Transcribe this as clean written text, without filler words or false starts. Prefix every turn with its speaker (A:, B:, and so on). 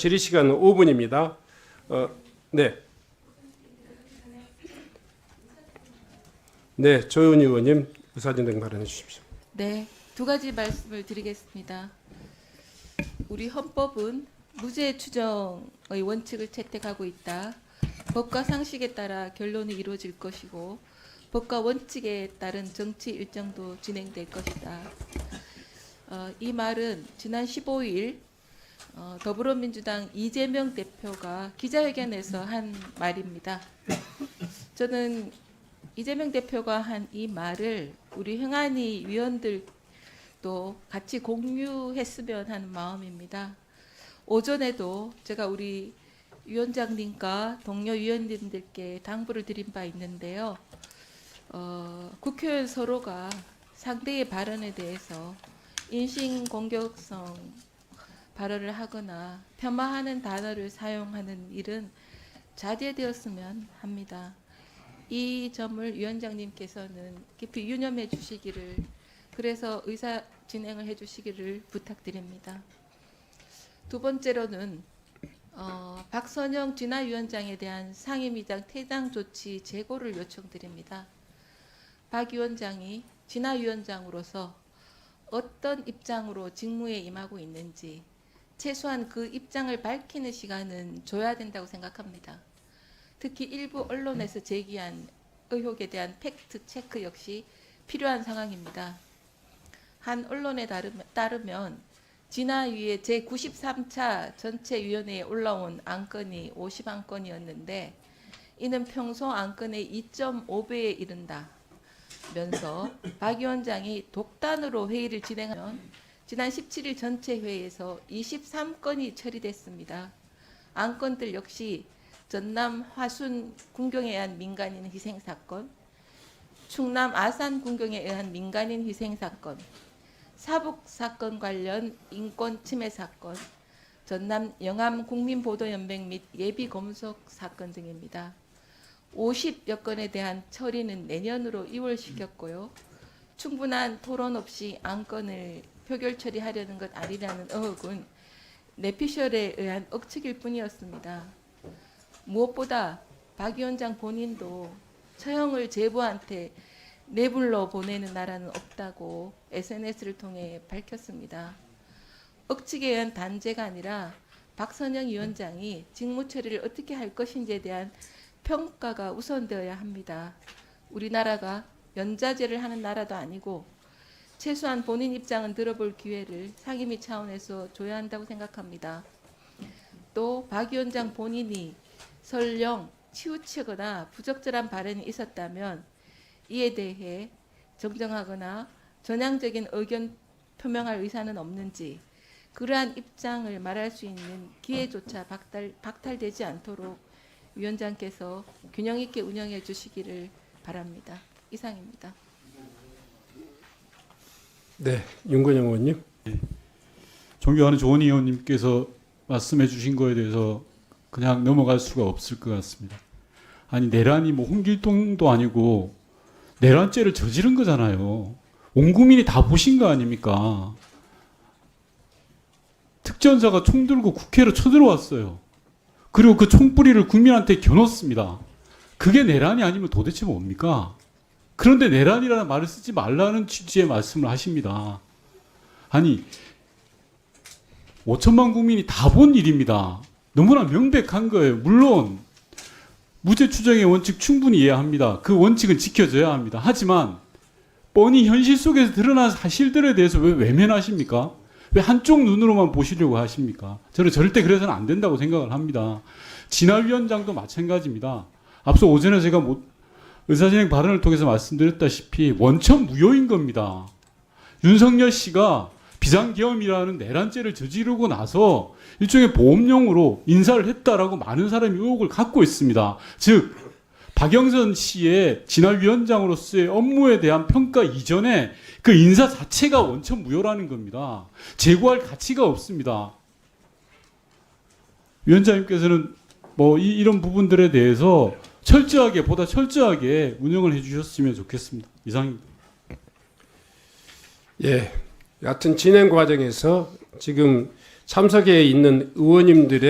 A: 질의 시간은 5분입니다. 네. 네, 조윤희 의원님 의사진행 발언해 주십시오.
B: 네, 두 가지 말씀을 드리겠습니다. 우리 헌법은 무죄 추정의 원칙을 채택하고 있다. 법과 상식에 따라 결론이 이루어질 것이고 법과 원칙에 따른 정치 일정도 진행될 것이다. 이 말은 지난 15일 더불어민주당 이재명 대표가 기자회견에서 한 말입니다. 저는 이재명 대표가 한 이 말을 우리 흥한이 위원들도 같이 공유했으면 하는 마음입니다. 오전에도 제가 우리 위원장님과 동료 위원님들께 당부를 드린 바 있는데요. 국회의원 서로가 상대의 발언에 대해서 인신공격성 발언을 하거나 폄하하는 단어를 사용하는 일은 자제되었으면 합니다. 이 점을 위원장님께서는 깊이 유념해 주시기를, 그래서 의사 진행을 해 주시기를 부탁드립니다. 두 번째로는 박선영 진화위원장에 대한 상임위장 퇴장 조치 재고를 요청드립니다. 박 위원장이 진화위원장으로서 어떤 입장으로 직무에 임하고 있는지 최소한 그 입장을 밝히는 시간은 줘야 된다고 생각합니다. 특히 일부 언론에서 제기한 의혹에 대한 팩트 체크 역시 필요한 상황입니다. 한 언론에 따르면 진화위의 제93차 전체위원회에 올라온 안건이 50안건이었는데 이는 평소 안건의 2.5배에 이른다면서 박 위원장이 독단으로 회의를 진행하면 지난 17일 전체 회의에서 23건이 처리됐습니다. 안건들 역시 전남 화순 군경에 의한 민간인 희생 사건, 충남 아산 군경에 의한 민간인 희생 사건, 사북 사건 관련 인권 침해 사건, 전남 영암 국민보도연맹 및 예비 검속 사건 등입니다. 50여 건에 대한 처리는 내년으로 이월시켰고요. 충분한 토론 없이 안건을 표결 처리하려는 것 아니라는 의혹은 내피셜에 의한 억측일 뿐이었습니다. 무엇보다 박 위원장 본인도 처형을 제보한테 내불러 보내는 나라는 없다고 SNS를 통해 밝혔습니다. 억측에 의한 단죄가 아니라 박선영 위원장이 직무 처리를 어떻게 할 것인지에 대한 평가가 우선되어야 합니다. 우리나라가 연좌제를 하는 나라도 아니고 최소한 본인 입장은 들어볼 기회를 상임위 차원에서 줘야 한다고 생각합니다. 또 박 위원장 본인이 설령 치우치거나 부적절한 발언이 있었다면 이에 대해 정정하거나 전향적인 의견 표명할 의사는 없는지, 그러한 입장을 말할 수 있는 기회조차 박탈되지 않도록 위원장께서 균형 있게 운영해 주시기를 바랍니다. 이상입니다.
A: 네, 윤건영 의원님.
C: 존경하는 조은희 의원님께서 말씀해 주신 거에 대해서 그냥 넘어갈 수가 없을 것 같습니다. 아니, 내란이 뭐 홍길동도 아니고 내란죄를 저지른 거잖아요. 온 국민이 다 보신 거 아닙니까? 특전사가 총 들고 국회로 쳐들어왔어요. 그리고 그 총뿌리를 국민한테 겨눴습니다. 그게 내란이 아니면 도대체 뭡니까? 그런데 내란이라는 말을 쓰지 말라는 취지의 말씀을 하십니다. 아니, 5천만 국민이 다 본 일입니다. 너무나 명백한 거예요. 물론 무죄 추정의 원칙 충분히 이해합니다. 그 원칙은 지켜져야 합니다. 하지만 뻔히 현실 속에서 드러난 사실들에 대해서 왜 외면하십니까? 왜 한쪽 눈으로만 보시려고 하십니까? 저는 절대 그래서는 안 된다고 생각을 합니다. 진화위원장도 마찬가지입니다. 앞서 오전에 제가 의사진행 발언을 통해서 말씀드렸다시피 원천 무효인 겁니다. 윤석열 씨가 비상계엄이라는 내란죄를 저지르고 나서 일종의 보험용으로 인사를 했다라고 많은 사람이 의혹을 갖고 있습니다. 즉 박영선 씨의 진화위원장으로서의 업무에 대한 평가 이전에 그 인사 자체가 원천 무효라는 겁니다. 재고할 가치가 없습니다. 위원장님께서는 이런 부분들에 대해서 보다 철저하게 운영을 해주셨으면 좋겠습니다. 이상입니다.
A: 예, 여하튼 진행 과정에서 지금 참석해 있는 의원님들의